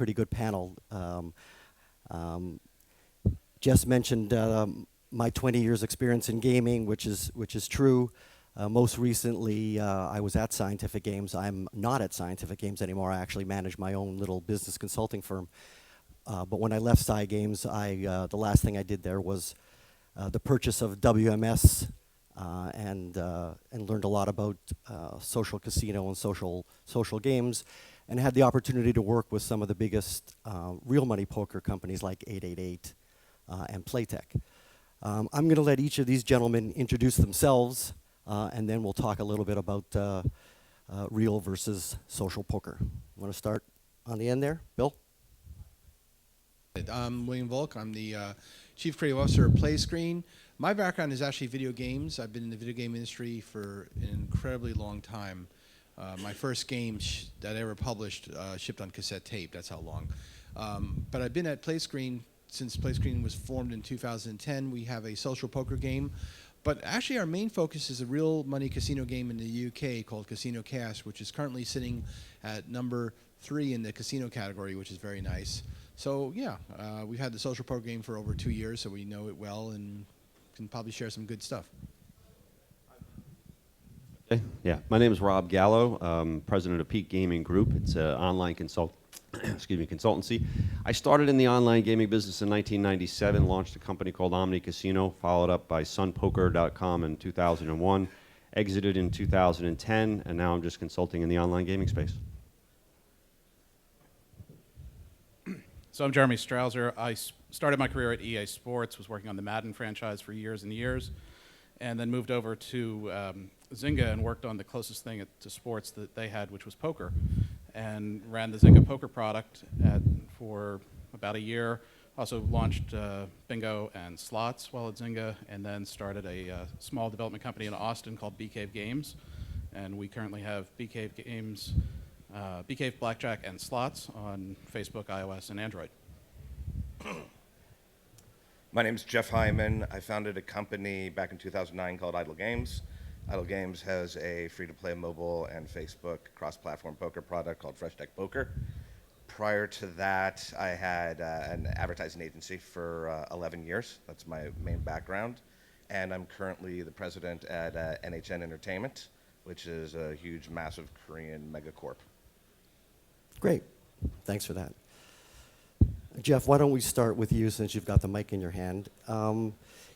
pretty good panel. Jess mentioned my 20 years experience in gaming, which is true. Most recently, I was at Scientific Games. I'm not at Scientific Games anymore. I actually manage my own little business consulting firm. But when I left Sci Games, the last thing I did there was the purchase of WMS, and learned a lot about social casino and social games, and had the opportunity to work with some of the biggest real money poker companies like 888 and Playtech. I'm going to let each of these gentlemen introduce themselves, and then we'll talk a little bit about real versus social poker. Want to start on the end there, Bill? I'm William Volk. I'm the Chief Creative Officer of PlayScreen. My background is actually video games. I've been in the video game industry for an incredibly long time. My first game that I ever published shipped on cassette tape. That's how long. But I've been at PlayScreen since PlayScreen was formed in 2010. We have a social poker game. But actually our main focus is a real money casino game in the UK called Casino Cash, which is currently sitting at number 3 in the casino category, which is very nice. So yeah, we've had the social poker game for over 2 years, so we know it well and can probably share some good stuff. Okay. Yeah, my name is Rob Gallo, president of Peak Gaming Group. It's an online consultancy. I started in the online gaming business in 1997, launched a company called Omni Casino, followed up by sunpoker.com in 2001, exited in 2010, and now I'm just consulting in the online gaming space. So I'm Jeremy Strauser. I started my career at EA Sports, was working on the Madden franchise for years and years, and then moved over to Zynga and worked on the closest thing to sports that they had, which was poker, and ran the Zynga poker product for about a year. Also launched bingo and slots while at Zynga, and then started a small development company in Austin called Bee Cave Games, and we currently have Bee Cave Games, Bee Cave Blackjack and Slots on Facebook, iOS, and Android. My name's Jeff Hyman. I founded a company back in 2009 called Idle Games. Idle Games has a free-to-play mobile and Facebook cross-platform poker product called Fresh Deck Poker. Prior to that, I had an advertising agency for 11 years. That's my main background. And I'm currently the president at NHN Entertainment, which is a huge, massive Korean megacorp. Great. Thanks for that. Jeff, why don't we start with you since you've got the mic in your hand.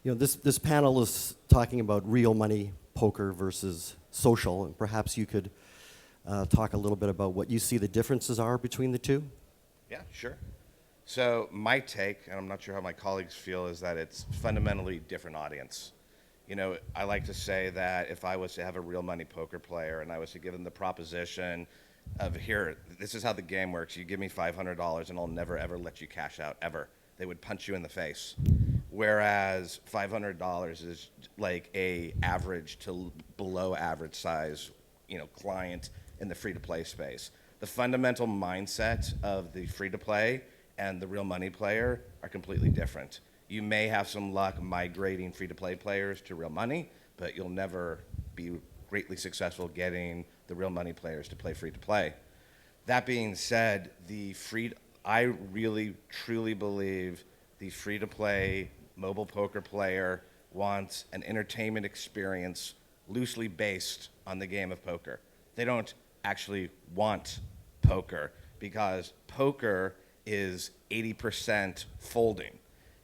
This panel is talking about real money poker versus social, and perhaps you could talk a little bit about what you see the differences are between the two. Yeah, sure. So my take, and I'm not sure how my colleagues feel, is that it's fundamentally different audience. You know, I like to say that if I was to have a real money poker player and I was to give them the proposition of, here, this is how the game works. You give me $500 and I'll never, ever let you cash out, ever. They would punch you in the face. Whereas $500 is like a average to below average size, client in the free-to-play space. The fundamental mindset of the free-to-play and the real money player are completely different. You may have some luck migrating free-to-play players to real money, but you'll never be greatly successful getting the real money players to play free-to-play. That being said, I really, truly believe the free-to-play mobile poker player wants an entertainment experience loosely based on the game of poker. They don't actually want poker because poker is 80% folding,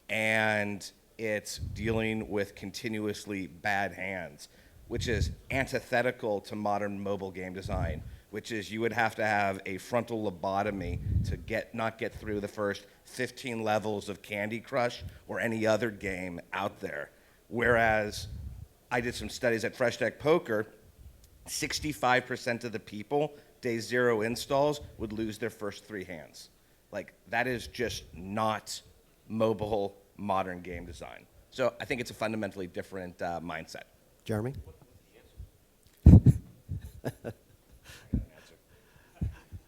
and it's dealing with continuously bad hands, which is antithetical to modern mobile game design, which is you would have to have a frontal lobotomy to not get through the first 15 levels of Candy Crush or any other game out there. Whereas I did some studies at Fresh Deck Poker, 65% of the people, day 0 installs, would lose their first 3 hands. Like, that is just not mobile modern game design. So I think it's a fundamentally different mindset. Jeremy?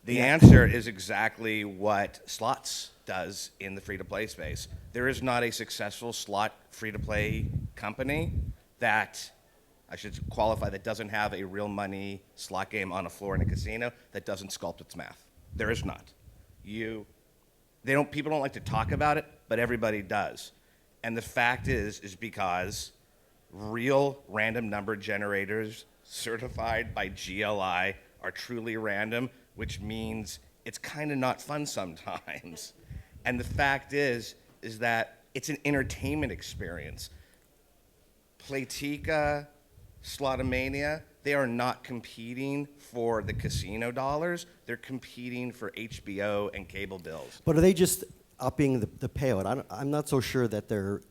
The answer is exactly what slots does in the free-to-play space. There is not a successful slot free-to-play company that, I should qualify, that doesn't have a real money slot game on a floor in a casino that doesn't sculpt its math. There is not. You People don't like to talk about it, but everybody does. And the fact is because real random number generators certified by GLI are truly random, which means it's kind of not fun sometimes. And the fact is that it's an entertainment experience. Playtika, Slotomania, they are not competing for the casino dollars. They're competing for HBO and cable bills. But are they just upping the payout? I'm not so sure that they're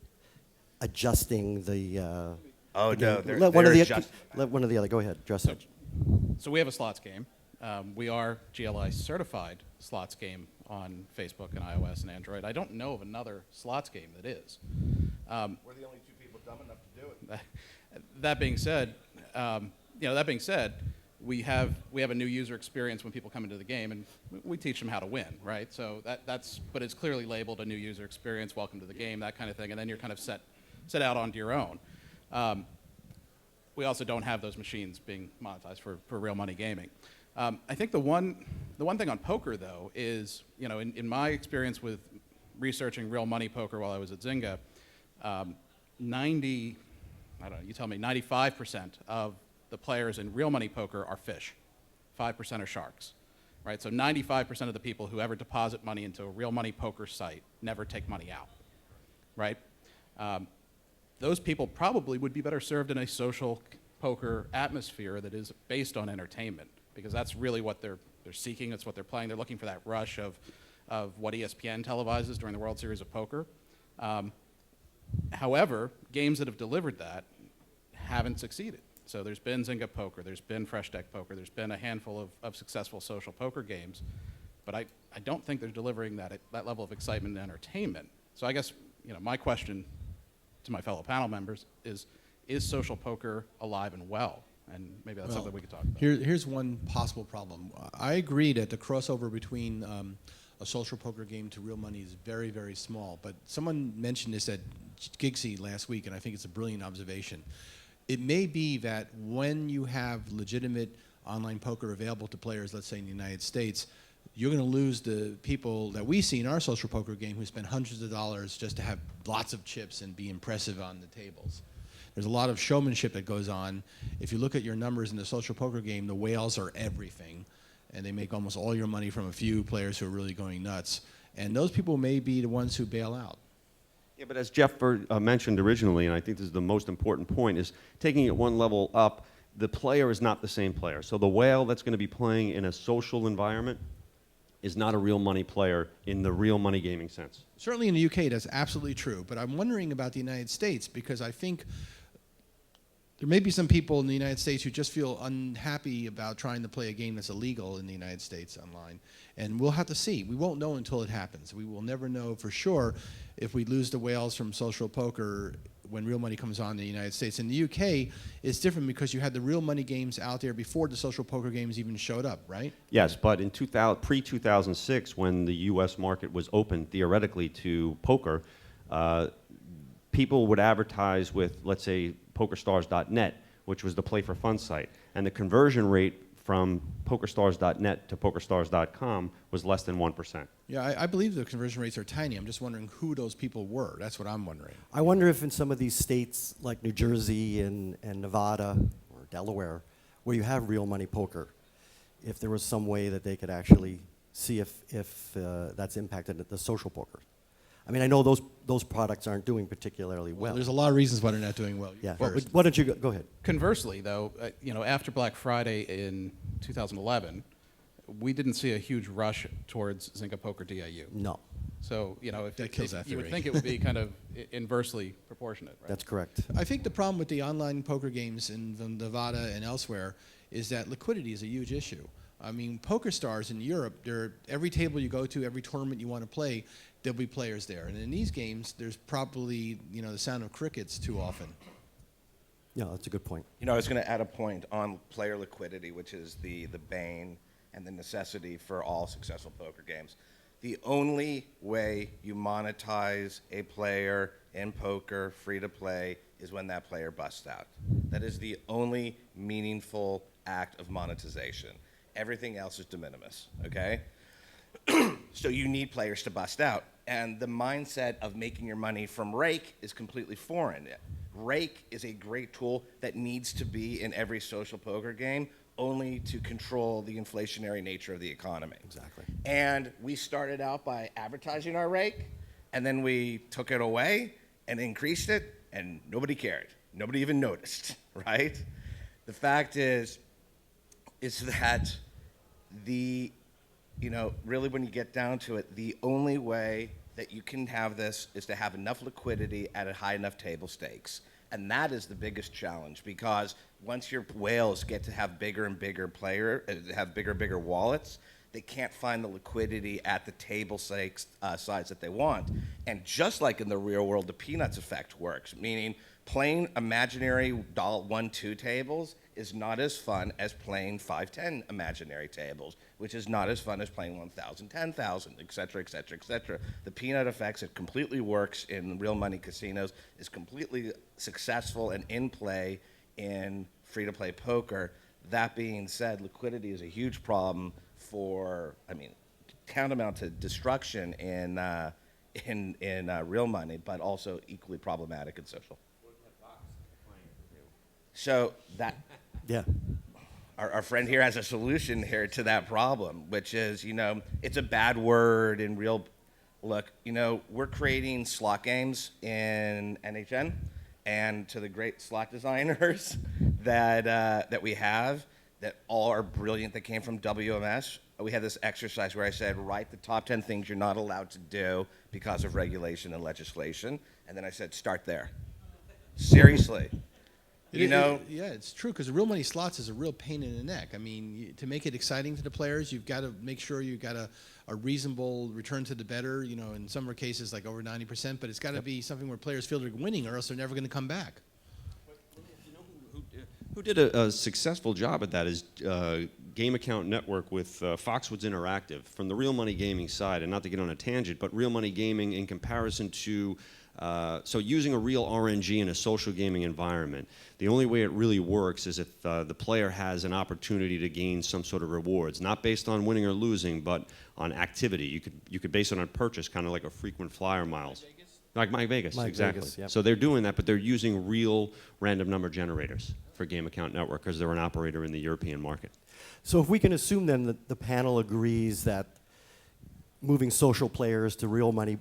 adjusting the. Oh, no, game. they're Let one of the other. Go ahead, address it. So we have a slots game. We are GLI certified slots game on Facebook and iOS and Android. I don't know of another slots game that is. We're the only two people dumb enough to do it. That being said, we have a new user experience when people come into the game, and we teach them how to win, right? So but it's clearly labeled a new user experience, welcome to the game, that kind of thing, and then you're kind of set out onto your own. We also don't have those machines being monetized for real money gaming. I think the one thing on poker though is, in my experience with researching real money poker while I was at Zynga, 95% of the players in real money poker are fish, 5% are sharks, right? So 95% of the people who ever deposit money into a real money poker site never take money out, right? Those people probably would be better served in a social poker atmosphere that is based on entertainment, because that's really what they're seeking. That's what they're playing. They're looking for that rush of what ESPN televises during the World Series of Poker. However, games that have delivered that haven't succeeded. So there's been Zynga Poker, there's been Fresh Deck Poker, there's been a handful of successful social poker games, but I don't think they're delivering that level of excitement and entertainment. So I guess my question to my fellow panel members is social poker alive and well? And maybe that's something we could talk about. Here's one possible problem. I agree that the crossover between a social poker game to real money is very, very small. But someone mentioned this at Gigsy last week, and I think it's a brilliant observation. It may be that when you have legitimate online poker available to players, let's say in the United States, you're going to lose the people that we see in our social poker game who spend hundreds of dollars just to have lots of chips and be impressive on the tables. There's a lot of showmanship that goes on. If you look at your numbers in the social poker game, the whales are everything, and they make almost all your money from a few players who are really going nuts. And those people may be the ones who bail out. Yeah, but as Jeff mentioned originally, and I think this is the most important point, is taking it one level up, the player is not the same player. So the whale that's going to be playing in a social environment is not a real money player in the real money gaming sense. Certainly in the UK, that's absolutely true. But I'm wondering about the United States, because I think there may be some people in the United States who just feel unhappy about trying to play a game that's illegal in the United States online. And we'll have to see. We won't know until it happens. We will never know for sure if we lose the whales from social poker when real money comes on in the United States. In the UK, it's different because you had the real money games out there before the social poker games even showed up, right? Yes, but in pre-2006, when the U.S. market was open theoretically to poker, people would advertise with, let's say, PokerStars.net, which was the play for fun site, and the conversion rate from PokerStars.net to PokerStars.com was less than 1%. Yeah, I believe the conversion rates are tiny. I'm just wondering who those people were. That's what I'm wondering. I wonder if in some of these states like New Jersey and Nevada or Delaware, where you have real money poker, if there was some way that they could actually see if that's impacted the social poker. I mean, I know those products aren't doing particularly well. There's a lot of reasons why they're not doing well. Yeah. First. Why don't you go ahead? Conversely, though, after Black Friday in 2011, we didn't see a huge rush towards Zynga Poker DIU. No. So, That kills that you would theory. think it would be kind of inversely proportionate, right? That's correct. I think the problem with the online poker games in Nevada and elsewhere is that liquidity is a huge issue. I mean, PokerStars in Europe, every table you go to, every tournament you want to play, there'll be players there. And in these games, there's probably the sound of crickets too often. Yeah, that's a good point. I was going to add a point on player liquidity, which is the bane and the necessity for all successful poker games. The only way you monetize a player in poker free to play is when that player busts out. That is the only meaningful act of monetization. Everything else is de minimis, okay? So you need players to bust out. And the mindset of making your money from rake is completely foreign. Rake is a great tool that needs to be in every social poker game only to control the inflationary nature of the economy. Exactly. And we started out by advertising our rake, and then we took it away and increased it, and nobody cared. Nobody even noticed, right? The fact is that really when you get down to it, the only way that you can have this is to have enough liquidity at a high enough table stakes. And that is the biggest challenge, because once your whales get to have bigger and bigger have bigger and bigger wallets, they can't find the liquidity at the table stakes size that they want. And just like in the real world, the peanuts effect works, meaning playing imaginary $1-2 tables is not as fun as playing 5-10 imaginary tables, which is not as fun as playing 1,000, 10,000, et cetera, et cetera, et cetera. The peanut effects, it completely works in real money casinos, is completely successful and in play in free-to-play poker. That being said, liquidity is a huge problem for, tantamount to destruction in real money, but also equally problematic in social. So that Yeah. our friend here has a solution here to that problem, which is, it's a bad word in real. Look, we're creating slot games in NHN, and to the great slot designers that we have, that all are brilliant, that came from WMS. We had this exercise where I said, write the top 10 things you're not allowed to do because of regulation and legislation, and then I said, start there. Seriously. Yeah, it's true, because real money slots is a real pain in the neck. To make it exciting to the players, you've got to make sure you've got a reasonable return to the better, in some cases like over 90%, but it's got to be something where players feel they're winning, or else they're never going to come back. Who did a successful job at that is Game Account Network with Foxwoods Interactive from the real money gaming side, and not to get on a tangent, but real money gaming in comparison to so using a real RNG in a social gaming environment. The only way it really works is if the player has an opportunity to gain some sort of rewards, not based on winning or losing, but on activity. You could base it on purchase, kind of like a frequent flyer miles. Like Mike Vegas, exactly. Vegas, yep. So they're doing that, but they're using real random number generators for Game Account Network because they're an operator in the European market. So if we can assume then that the panel agrees that moving social players to real money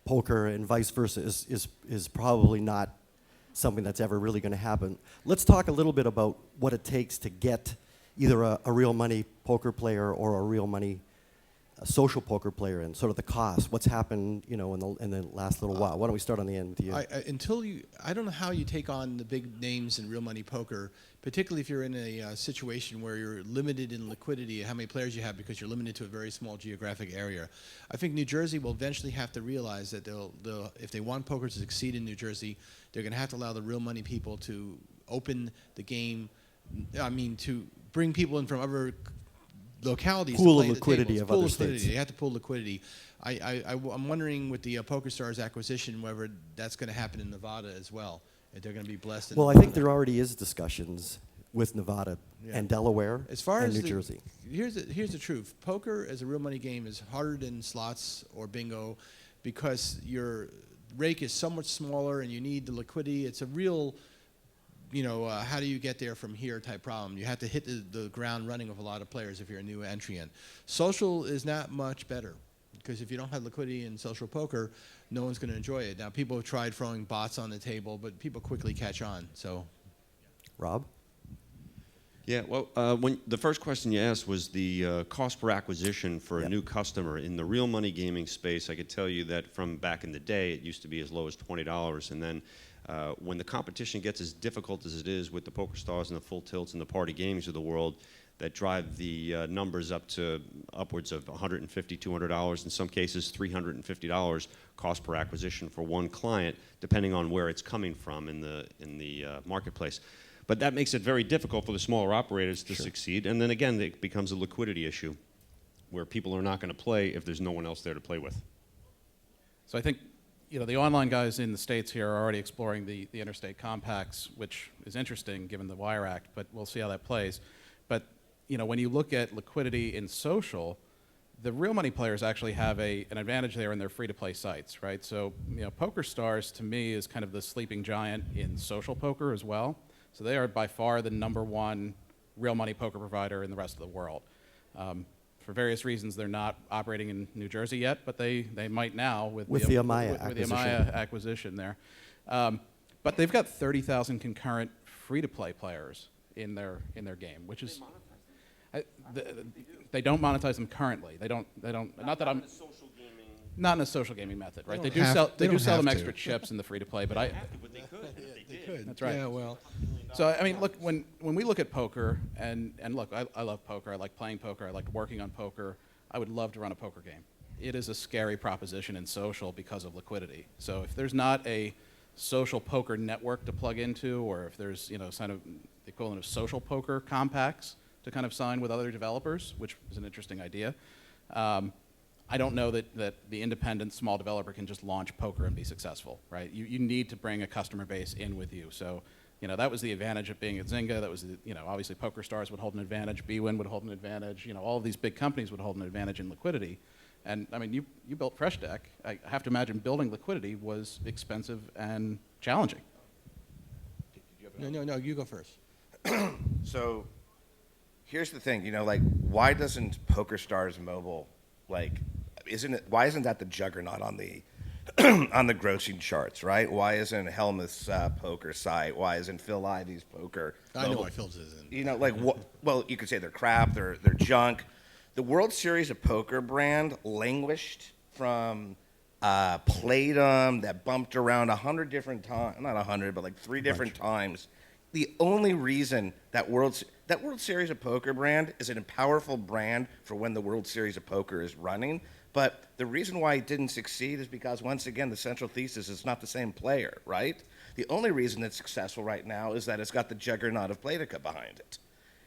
poker and vice versa is probably not something that's ever really going to happen. Let's talk a little bit about what it takes to get either a real money poker player or a real money social poker player in, sort of the cost. What's happened, in the last little while? Why don't we start on the end with you? I don't know how you take on the big names in real money poker, particularly if you're in a situation where you're limited in liquidity, how many players you have, because you're limited to a very small geographic area. I think New Jersey will eventually have to realize that if they want poker to succeed in New Jersey, they're going to have to allow the real money people to open the game. To bring people in from other localities. Pool to play of liquidity of other states. They have to pool liquidity. I'm wondering with the PokerStars acquisition whether that's going to happen in Nevada as well. If they're going to be blessed. In Well, I Nevada. think there already is discussions with Nevada and Delaware as far and as New Jersey. Here's the truth. Poker as a real money game is harder than slots or bingo because your rake is so much smaller and you need the liquidity. It's a real, how do you get there from here type problem. You have to hit the ground running with a lot of players if you're a new entry in. Social is not much better because if you don't have liquidity in social poker, no one's going to enjoy it. Now, people have tried throwing bots on the table, but people quickly catch on. So, Rob? Yeah, well, when the first question you asked was the cost per acquisition for a new customer. In the real money gaming space, I could tell you that from back in the day, it used to be as low as $20. And then when the competition gets as difficult as it is with the PokerStars and the Full Tilts and the Party Games of the world, that drive the numbers up to upwards of $150, $200, in some cases $350 cost per acquisition for one client, depending on where it's coming from in the marketplace. But that makes it very difficult for the smaller operators to succeed. And then again, it becomes a liquidity issue where people are not going to play if there's no one else there to play with. So I think the online guys in the States here are already exploring the interstate compacts, which is interesting given the Wire Act, but we'll see how that plays. But when you look at liquidity in social, the real money players actually have an advantage there in their free-to-play sites, right? So, PokerStars to me is kind of the sleeping giant in social poker as well. So they are by far the #1 real money poker provider in the rest of the world. For various reasons, they're not operating in New Jersey yet, but they might now with the Amaya with the acquisition. Amaya acquisition there. But they've got 30,000 concurrent free-to-play players in their game, which is they don't monetize them currently. They don't. Not that I'm. Not in a social gaming method, right? They do sell them extra chips in the free-to-play, but They could. That's right. Yeah, well, So I mean, look, when we look at poker, and look, I love poker. I like playing poker. I like working on poker. I would love to run a poker game. It is a scary proposition in social because of liquidity. So if there's not a social poker network to plug into, or if there's kind of the equivalent of social poker compacts to kind of sign with other developers, which is an interesting idea. I don't know that the independent small developer can just launch poker and be successful, right? You need to bring a customer base in with you. So, that was the advantage of being at Zynga. That was, obviously PokerStars would hold an advantage, bwin would hold an advantage. All of these big companies would hold an advantage in liquidity. And I mean, you built Fresh Deck. I have to imagine building liquidity was expensive and challenging. no, you go first. So here's the thing, why doesn't PokerStars Mobile, why isn't that the juggernaut on the on the grossing charts, right? Why isn't Helmuth's poker site? Why isn't Phil Ivy's poker? I know why Phil's isn't. Well, you could say they're crap, they're junk. The World Series of Poker brand languished from Playdom that bumped around 100 different times, not 100, but like 3 different times. The only reason that World Series of Poker brand is a powerful brand for when the World Series of Poker is running, but the reason why it didn't succeed is because, once again, the central thesis is not the same player, right? The only reason it's successful right now is that it's got the juggernaut of Playtica behind it.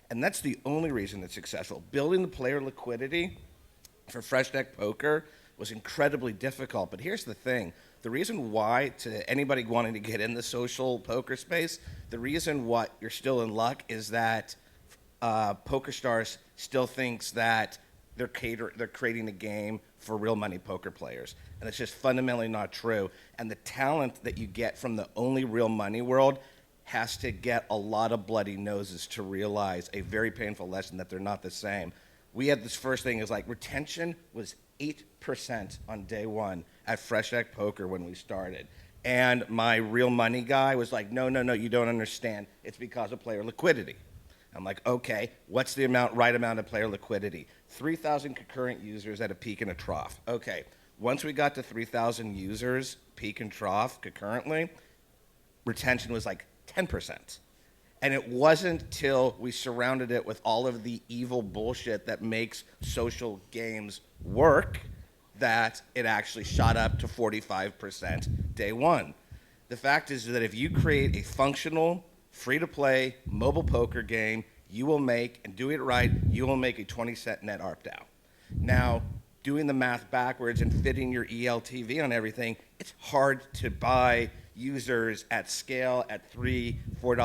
And that's the only reason it's successful. Building the player liquidity for Fresh Deck Poker was incredibly difficult. But here's the thing. The reason why, to anybody wanting to get in the social poker space, the reason why you're still in luck is that PokerStars still thinks that they're creating a game for real money poker players. And it's just fundamentally not true. And the talent that you get from the only real money world has to get a lot of bloody noses to realize a very painful lesson that they're not the same. We had this first thing is retention was 8% on day one at Fresh Deck Poker when we started. And my real money guy was like, no, you don't understand. It's because of player liquidity. I'm like, okay, what's the right amount of player liquidity? 3,000 concurrent users at a peak and a trough. Okay, once we got to 3,000 users, peak and trough concurrently, retention was 10%. And it wasn't till we surrounded it with all of the evil bullshit that makes social games work that it actually shot up to 45% day one. The fact is that if you create a functional, free-to-play mobile poker game, you will make, and do it right, you will make a 20-cent net ARPDAU. Now, doing the math backwards and fitting your ELTV on everything, it's hard to buy users at scale at $3, $4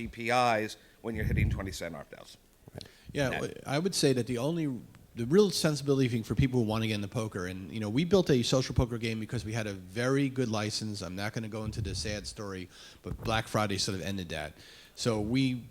CPIs when you're hitting 20-cent ARPDAUs. Yeah, I would say that the real sensibility thing for people who want to get into poker, and we built a social poker game because we had a very good license. I'm not going to go into the sad story, but Black Friday sort of ended that. So we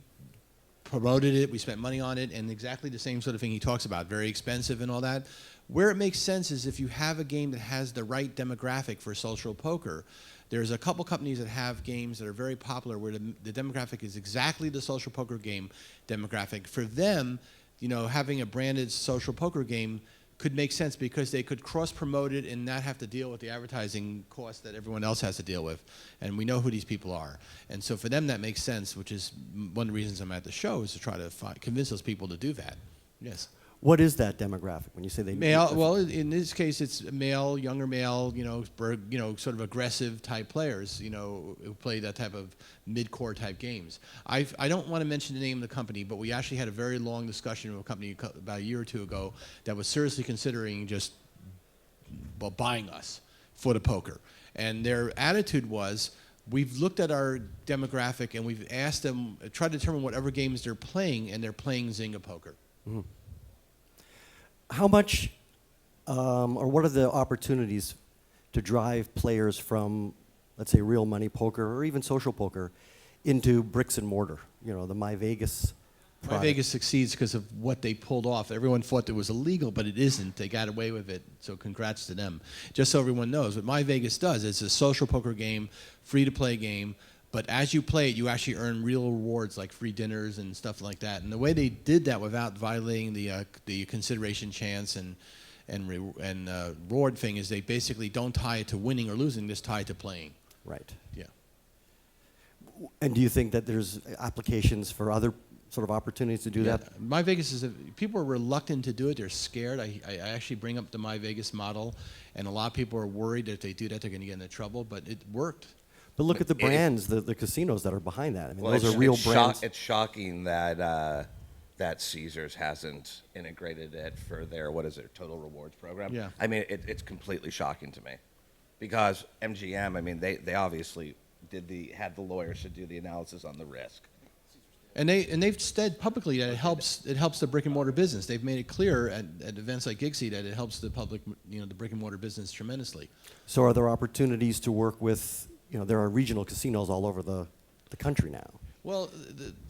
promoted it, we spent money on it, and exactly the same sort of thing he talks about, very expensive and all that. Where it makes sense is if you have a game that has the right demographic for social poker. There's a couple companies that have games that are very popular where the demographic is exactly the social poker game demographic. For them, having a branded social poker game could make sense because they could cross-promote it and not have to deal with the advertising costs that everyone else has to deal with. And we know who these people are. And so for them, that makes sense, which is one of the reasons I'm at the show, is to try to convince those people to do that. Yes. What is that demographic when you say they male? Well, in this case, it's male, younger male, sort of aggressive type players, who play that type of mid-core type games. I don't want to mention the name of the company, but we actually had a very long discussion with a company about a year or two ago that was seriously considering just buying us for the poker. And their attitude was, we've looked at our demographic and we've asked them, tried to determine whatever games they're playing, and they're playing Zynga poker. Mm-hmm. How much Or what are the opportunities to drive players from, let's say, real money poker or even social poker into bricks and mortar? You know, the My Vegas My product. Vegas succeeds because of what they pulled off. Everyone thought it was illegal, but it isn't. They got away with it, so congrats to them. Just so everyone knows, what My Vegas does, it's a social poker game, free-to-play game, but as you play it, you actually earn real rewards like free dinners and stuff like that. And the way they did that without violating the consideration chance and reward thing is they basically don't tie it to winning or losing, just tie it to playing. Right. Yeah. And do you think that there's applications for other sort of opportunities to do that? My Vegas is people are reluctant to do it. They're scared. I actually bring up the My Vegas model, and a lot of people are worried that if they do that, they're going to get into trouble. But it worked. But look at the brands, the casinos that are behind that. I mean, Well, those are real brands. It's shocking that that Caesars hasn't integrated it for their, what is it, total rewards program. Yeah. I mean, it's completely shocking to me, because MGM, I mean, they obviously had the lawyers to do the analysis on the risk. And they've said publicly that it helps the brick and mortar business. They've made it clear at events like Gigsy that it helps the public, the brick and mortar business tremendously. So are there opportunities to work with, there are regional casinos all over the country now. Well,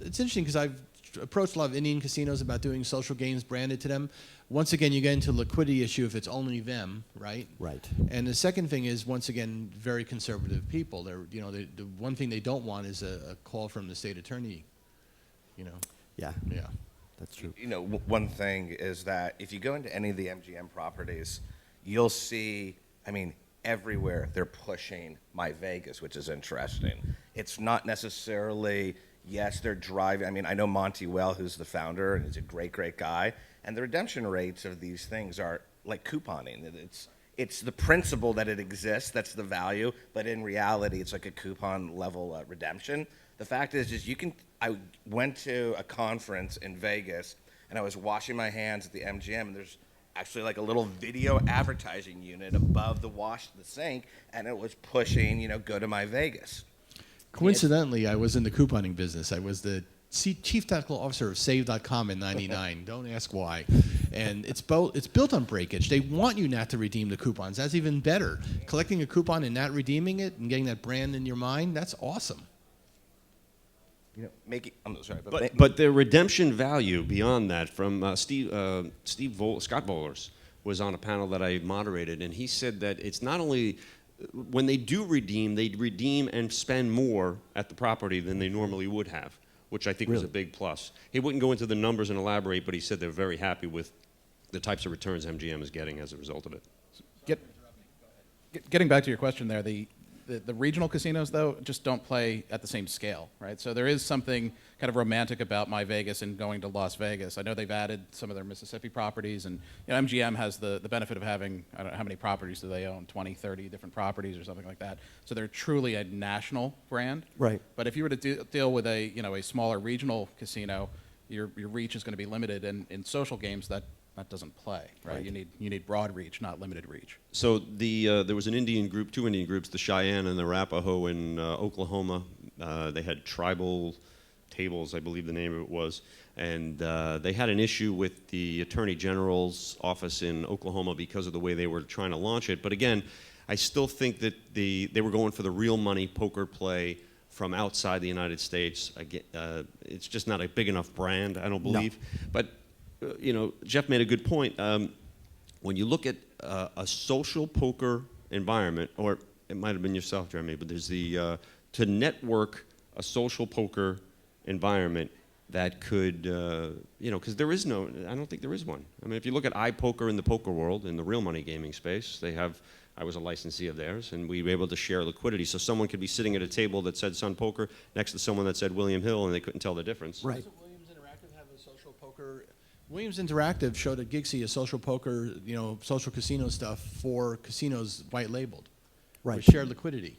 it's interesting because I've approached a lot of Indian casinos about doing social games branded to them. Once again, you get into a liquidity issue if it's only them, right? Right. And the second thing is, once again, very conservative people. The one thing they don't want is a call from the state attorney. Yeah, Yeah. that's true. One thing is that if you go into any of the MGM properties, you'll see, I mean, everywhere they're pushing My Vegas, which is interesting. It's not necessarily, yes, they're driving. I mean, I know Monty Weil, who's the founder, and he's a great, great guy. And the redemption rates of these things are like couponing. It's the principle that it exists, that's the value, but in reality, it's like a coupon level redemption. The fact is I went to a conference in Vegas, and I was washing my hands at the MGM, and there's actually like a little video advertising unit above the sink, and it was pushing, go to My Vegas. Coincidentally, I was in the couponing business. I was the chief technical officer of Save.com in '99. Don't ask why. And it's built on breakage. They want you not to redeem the coupons. That's even better. Collecting a coupon and not redeeming it and getting that brand in your mind, that's awesome. I'm sorry, But the redemption value beyond that from Scott Bowlers was on a panel that I moderated, and he said that it's not only when they do redeem, they redeem and spend more at the property than they normally would have, which I think was a big plus. He wouldn't go into the numbers and elaborate, but he said they're very happy with the types of returns MGM is getting as a result of it. Getting back to your question there, the regional casinos, though, just don't play at the same scale, right? So there is something kind of romantic about My Vegas and going to Las Vegas. I know they've added some of their Mississippi properties, and MGM has the benefit of having, I don't know, how many properties do they own? 20, 30 different properties or something like that. So they're truly a national brand. Right. But if you were to deal with a smaller regional casino, your reach is going to be limited, and in social games that doesn't play, right? You need broad reach, not limited reach. So there was two Indian groups, the Cheyenne and the Arapaho in Oklahoma. They had tribal tables, I believe the name of it was, and they had an issue with the Attorney General's office in Oklahoma because of the way they were trying to launch it. But again, I still think that they were going for the real money poker play from outside the United States. It's just not a big enough brand, I don't believe. No. But Jeff made a good point. When you look at a social poker environment, or it might have been yourself, Jeremy, but there's to network a social poker environment that could, because I don't think there is one. I mean, if you look at iPoker in the poker world, in the real money gaming space, I was a licensee of theirs, and we were able to share liquidity. So someone could be sitting at a table that said Sun Poker next to someone that said William Hill, and they couldn't tell the difference. Right. Doesn't Williams Interactive have a social poker? Williams Interactive showed at Gigsy a social poker, social casino stuff for casinos white labeled. Right. With shared liquidity.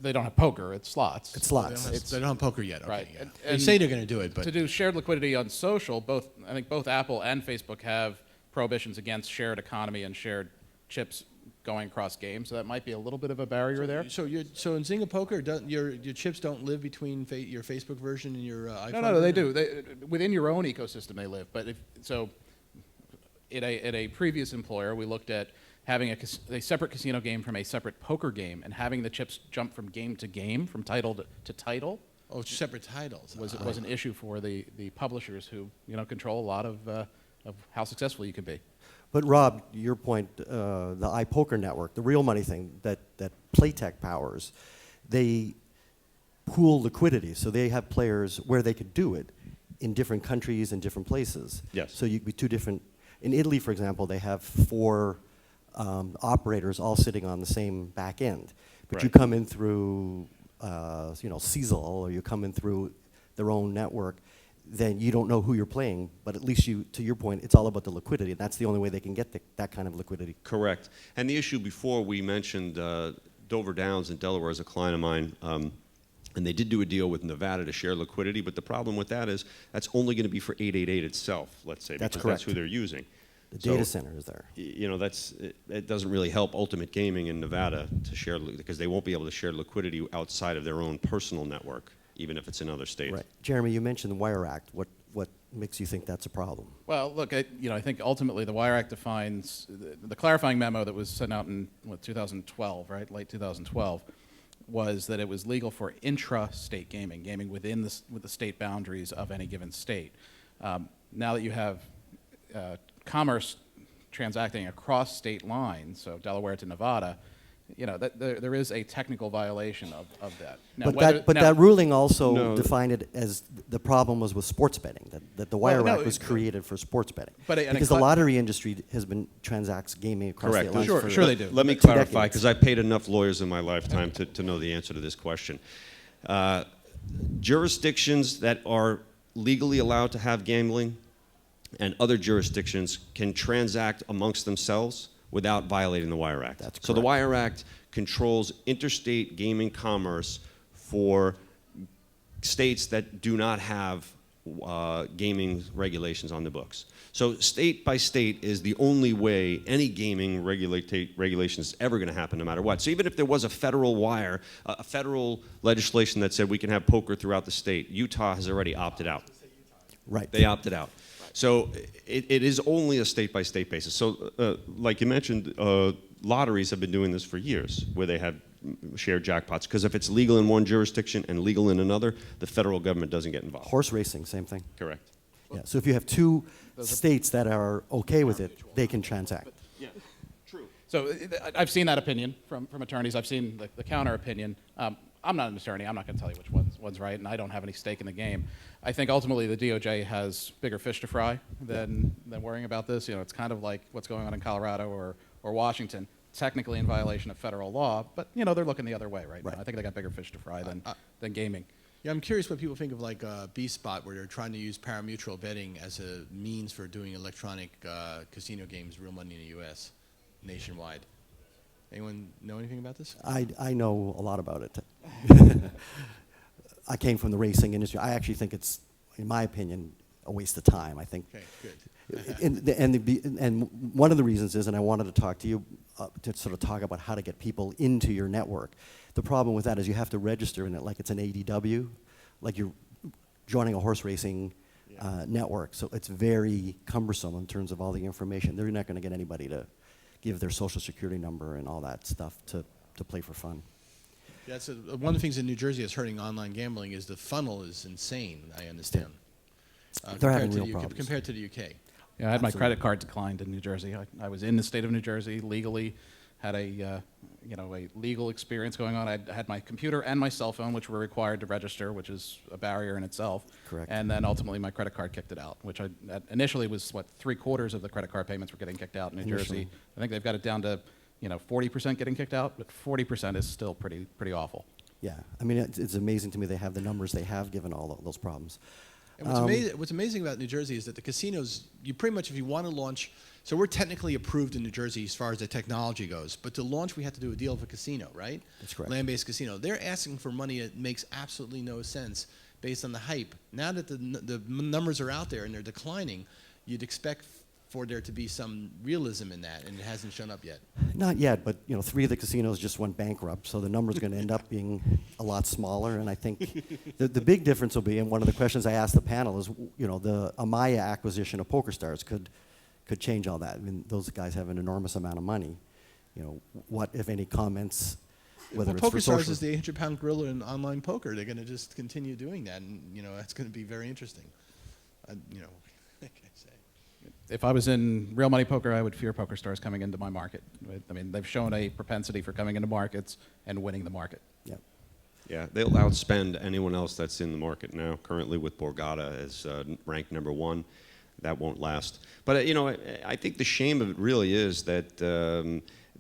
They don't have poker; it's slots. It's slots. They don't have poker yet. Okay, Right. yeah. And They say they're going to do it, but to do shared liquidity on social, I think both Apple and Facebook have prohibitions against shared economy and shared chips going across games. So that might be a little bit of a barrier there. So in Zynga Poker, your chips don't live between your Facebook version and your iPhone. No, they do. Within your own ecosystem, they live. But at a previous employer, we looked at having a separate casino game from a separate poker game, and having the chips jump from game to game, from title to title, Oh, separate titles. was an issue for the publishers who control a lot of how successful you can be. But Rob, your point, the iPoker network, the real money thing that Playtech powers, they pool liquidity, so they have players where they could do it in different countries and different places. Yes. So you could be two different. In Italy, for example, they have 4 operators all sitting on the same back end, but Right. you come in through, Cecil, or you come in through their own network, then you don't know who you're playing. But at least to your point, it's all about the liquidity. That's the only way they can get that kind of liquidity. Correct. And the issue before, we mentioned Dover Downs in Delaware is a client of mine, and they did do a deal with Nevada to share liquidity, but the problem with that is that's only going to be for 888 itself, let's say, That's because correct. that's who they're using. The So, data center is there. it doesn't really help Ultimate Gaming in Nevada to share, because they won't be able to share liquidity outside of their own personal network, even if it's in other states. Right. Jeremy, you mentioned the Wire Act. What makes you think that's a problem? Well, look, I think ultimately the Wire Act defines the clarifying memo that was sent out in 2012, right, late 2012, was that it was legal for intra-state gaming within with the state boundaries of any given state. Now that you have commerce transacting across state lines, so Delaware to Nevada, there is a technical violation of that. Now, But that ruling also No. defined it as the problem was with sports betting, that the Wire Well, no, Act was created for sports betting. But and because the lottery industry has been transacts gaming across Correct. state lines Sure, for sure they do. Let me 2 clarify, decades. because I've paid enough lawyers in my lifetime to know the answer to this question. Jurisdictions that are legally allowed to have gambling and other jurisdictions can transact amongst themselves without violating the Wire Act. That's So the correct. Wire Act controls interstate gaming commerce for states that do not have gaming regulations on the books. So state by state is the only way any gaming regulation is ever going to happen, no matter what. So even if there was a federal a federal legislation that said we can have poker throughout the state, Utah has already opted out. Right. They opted out. So it is only a state-by-state basis. So like you mentioned, lotteries have been doing this for years, where they have shared jackpots. Because if it's legal in one jurisdiction and legal in another, the federal government doesn't get involved. Horse racing, same thing. Correct. Yeah. So if you have 2 states that are okay with it, they can transact. Yeah, true. So I've seen that opinion from attorneys. I've seen the counter opinion. I'm not an attorney. I'm not going to tell you which one's right, and I don't have any stake in the game. I think ultimately the DOJ has bigger fish to fry than worrying about this. It's kind of like what's going on in Colorado or Washington, technically in violation of federal law, but they're looking the other way right now. I think they got bigger fish to fry than gaming. Yeah, I'm curious what people think of like B-Spot, where they're trying to use pari-mutuel betting as a means for doing electronic casino games, real money in the U.S., nationwide. Anyone know anything about this? I know a lot about it. I came from the racing industry. I actually think it's, in my opinion, a waste of time. I think. Okay, good. And one of the reasons is, and I wanted to talk to you to sort of talk about how to get people into your network. The problem with that is you have to register in it like it's an ADW, like you're joining a horse racing network. So it's very cumbersome in terms of all the information. They're not going to get anybody to give their social security number and all that stuff to play for fun. Yeah, one of the things in New Jersey that's hurting online gambling is the funnel is insane, I understand. They're having compared to real the UK problems. compared to the UK. Yeah, I had my Absolutely. credit card declined in New Jersey. I was in the state of New Jersey legally, had a legal experience going on. I had my computer and my cell phone, which were required to register, which is a barrier in itself. Correct. And then ultimately my credit card kicked it out, which initially was 3/4 of the credit card payments were getting kicked out in New Initially. Jersey. I think they've got it down to 40% getting kicked out, but 40% is still pretty awful. Yeah, I mean, it's amazing to me they have the numbers they have given all those problems. And what's amazing about New Jersey is that the casinos, you pretty much, if you want to launch, so we're technically approved in New Jersey as far as the technology goes, but to launch we have to do a deal with a casino, right? That's correct. Land-based casino. They're asking for money that makes absolutely no sense based on the hype. Now that the numbers are out there and they're declining, you'd expect for there to be some realism in that, and it hasn't shown up yet. Not yet, but 3 of the casinos just went bankrupt, so the number's going to end up being a lot smaller. And I think the big difference will be, and one of the questions I asked the panel is, the Amaya acquisition of PokerStars, could could change all that. I mean, those guys have an enormous amount of money. You know, what, if any, comments, whether it's for PokerStars social... is the 800-pound gorilla in online poker. They're going to just continue doing that, and that's going to be very interesting. What can I say? If I was in real money poker, I would fear PokerStars coming into my market. I mean, they've shown a propensity for coming into markets and winning the market. Yeah. Yeah, they'll outspend anyone else that's in the market now, currently with Borgata as ranked #1. That won't last. But, I think the shame of it really is that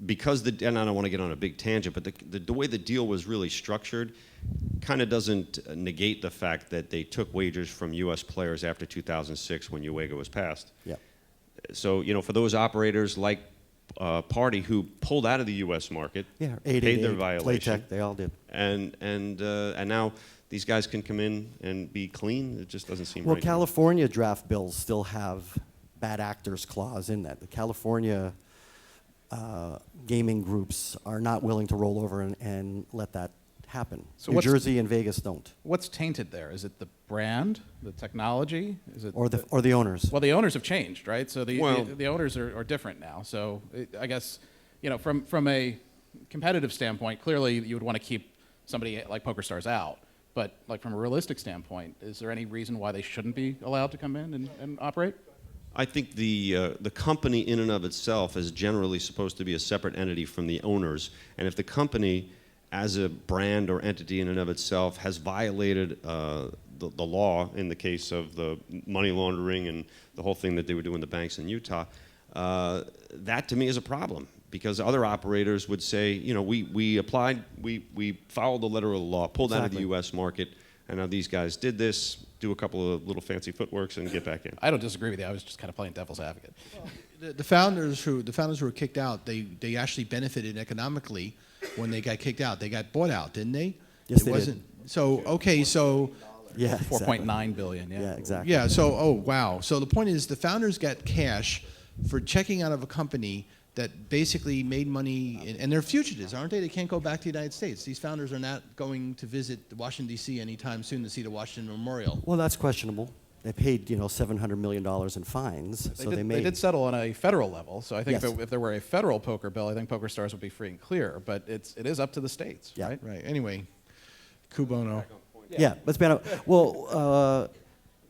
because and I don't want to get on a big tangent, but the way the deal was really structured kind of doesn't negate the fact that they took wagers from U.S. players after 2006 when UEGA was passed. Yeah. So, for those operators like Party who pulled out of the U.S. market, Yeah, paid their violation, Playtech, they all did. and now these guys can come in and be clean. It just doesn't seem Well, right. California draft bills still have bad actors clause in that. The California gaming groups are not willing to roll over and let that happen. So New what's- Jersey and Vegas don't, What's tainted there? Is it the brand, the technology? Is it or the owners. Well, the owners have changed, right? So Well- the owners are different now. So I guess, from a competitive standpoint, clearly you would want to keep somebody like PokerStars out. But like from a realistic standpoint, is there any reason why they shouldn't be allowed to come in and operate? I think the company in and of itself is generally supposed to be a separate entity from the owners, and if the company, as a brand or entity in and of itself, has violated the law in the case of the money laundering and the whole thing that they were doing the banks in Utah, that to me is a problem. Because other operators would say, we applied, we followed the letter of the law, pulled out of the Exactly. U.S. market, and now these guys did this, do a couple of little fancy footworks, and get back in. I don't disagree with you. I was just kind of playing devil's advocate. The founders who were kicked out, they actually benefited economically when they got kicked out. They got bought out, didn't they? Yes, It they did. wasn't. So okay, so Yeah, exactly. 4.9 billion. Yeah, exactly. yeah, so wow. So the point is, the founders got cash for checking out of a company that basically made money, and they're fugitives, aren't they? They can't go back to the United States. These founders are not going to visit Washington, D.C. anytime soon to see the Washington Memorial. Well, that's questionable. They paid, $700 million in fines, so they made... They did settle on a federal level, so I think Yes. if there were a federal poker bill, I think PokerStars would be free and clear. But it is up to the states, Yeah. right? Right. Anyway, Kubono. Yeah, let's be honest. Well,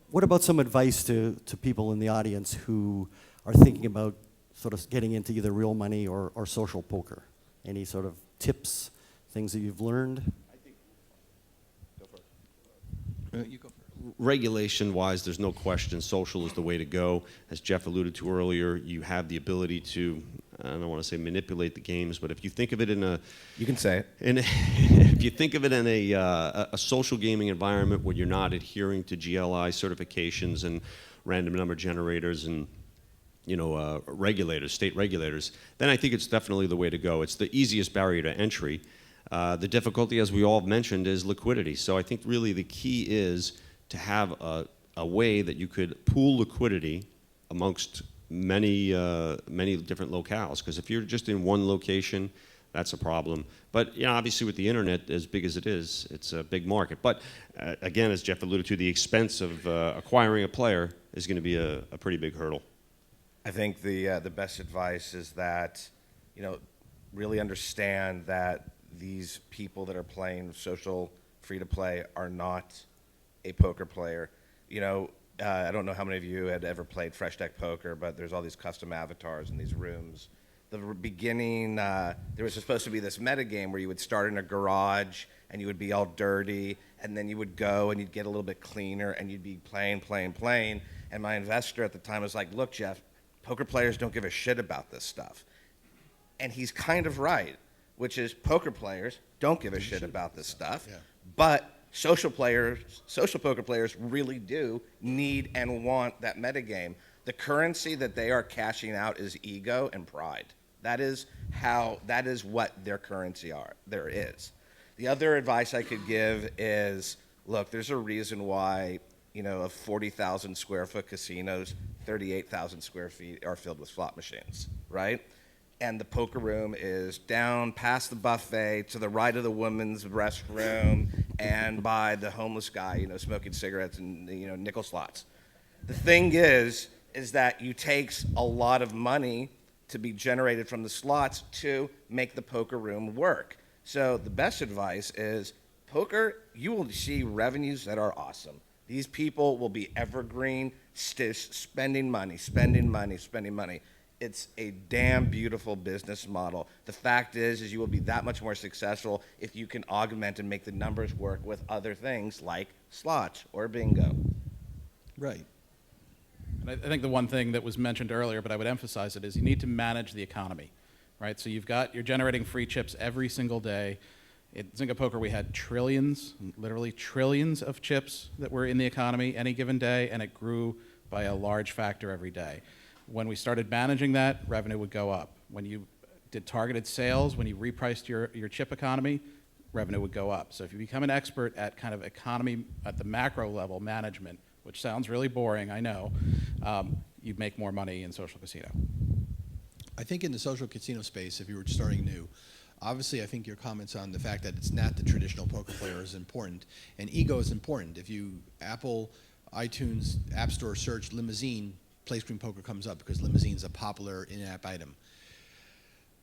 what about some advice to people in the audience who are thinking about sort of getting into either real money or social poker? Any sort of tips, things that you've learned? You go first. Regulation-wise, there's no question social is the way to go. As Jeff alluded to earlier, you have the ability to, I don't want to say manipulate the games, but if you think of it in a... You can say it. If you think of it in a social gaming environment where you're not adhering to GLI certifications and random number generators and regulators, state regulators, then I think it's definitely the way to go. It's the easiest barrier to entry. The difficulty, as we all have mentioned, is liquidity. So I think really the key is to have a way that you could pool liquidity amongst many different locales. Because if you're just in one location, that's a problem. But obviously with the internet, as big as it is, it's a big market. But again, as Jeff alluded to, the expense of acquiring a player is going to be a pretty big hurdle. I think the best advice is that, really understand that these people that are playing social free-to-play are not a poker player. I don't know how many of you had ever played Fresh Deck Poker, but there's all these custom avatars in these rooms. The beginning, there was supposed to be this meta game where you would start in a garage and you would be all dirty, and then you would go and you'd get a little bit cleaner and you'd be playing. And my investor at the time was like, "Look, Jeff, poker players don't give a shit about this stuff." And he's kind of right, which is poker players don't give a shit about this stuff, Yeah. but social poker players really do need and want that metagame. The currency that they are cashing out is ego and pride. That is what their currency there is. The other advice I could give is, look, there's a reason why, of 40,000 square foot casinos, 38,000 square feet are filled with slot machines, right? And the poker room is down past the buffet to the right of the women's restroom and by the homeless guy, smoking cigarettes and, nickel slots. The thing is, is that you takes a lot of money to be generated from the slots to make the poker room work. So the best advice is poker, you will see revenues that are awesome. These people will be evergreen, spending money, spending money, spending money. It's a damn beautiful business model. The fact is you will be that much more successful if you can augment and make the numbers work with other things like slots or bingo. Right. And I think the one thing that was mentioned earlier, but I would emphasize it, is you need to manage the economy, right? So you're generating free chips every single day. At Zynga Poker, we had trillions, literally trillions of chips that were in the economy any given day, and it grew by a large factor every day. When we started managing that, revenue would go up. When you did targeted sales, when you repriced your chip economy, revenue would go up. So if you become an expert at kind of economy at the macro level management, which sounds really boring, I know, you'd make more money in social casino. I think in the social casino space, if you were starting new, obviously I think your comments on the fact that it's not the traditional poker player is important, and ego is important. If you Apple, iTunes, App Store search limousine, play screen poker comes up because limousine is a popular in-app item.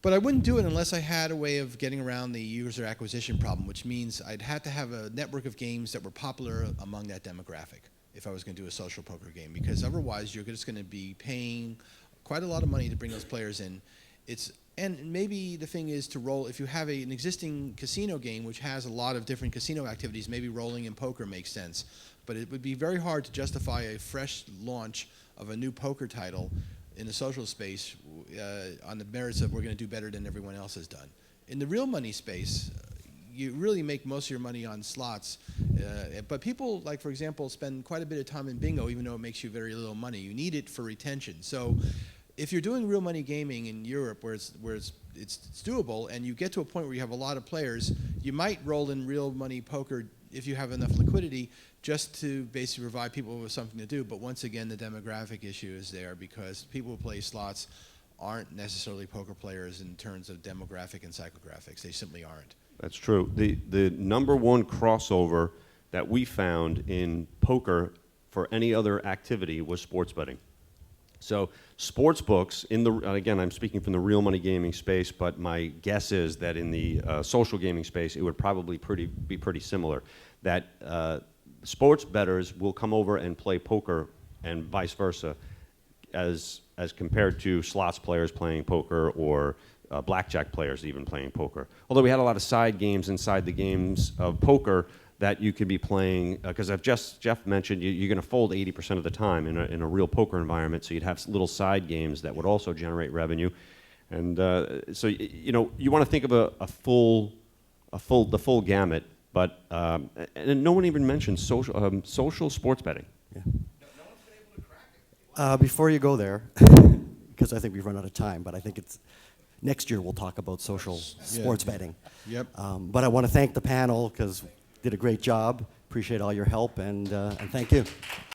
But I wouldn't do it unless I had a way of getting around the user acquisition problem, which means I'd have to have a network of games that were popular among that demographic if I was going to do a social poker game, because otherwise you're just going to be paying quite a lot of money to bring those players in. And maybe the thing is to roll, if you have an existing casino game which has a lot of different casino activities, maybe rolling in poker makes sense. But it would be very hard to justify a fresh launch of a new poker title in the social space on the merits of we're going to do better than everyone else has done. In the real money space, you really make most of your money on slots. But people, like for example, spend quite a bit of time in bingo, even though it makes you very little money. You need it for retention. So if you're doing real money gaming in Europe where it's doable, and you get to a point where you have a lot of players, you might roll in real money poker if you have enough liquidity, just to basically provide people with something to do. But once again, the demographic issue is there because people who play slots aren't necessarily poker players in terms of demographic and psychographics. They simply aren't. That's true. The number one crossover that we found in poker for any other activity was sports betting. So sports books, again, I'm speaking from the real money gaming space, but my guess is that in the social gaming space, it would probably be pretty similar. That sports bettors will come over and play poker and vice versa, as compared to slots players playing poker or blackjack players even playing poker. Although we had a lot of side games inside the games of poker that you could be playing, because as Jeff mentioned, you're going to fold 80% of the time in a real poker environment, so you'd have little side games that would also generate revenue. And so you want to think of the full gamut, but and no one even mentioned social sports betting. Yeah. Before you go there, because I think we've run out of time, but I think it's next year we'll talk about social sports betting. Yep. But I want to thank the panel because did a great job. Appreciate all your help, and thank you.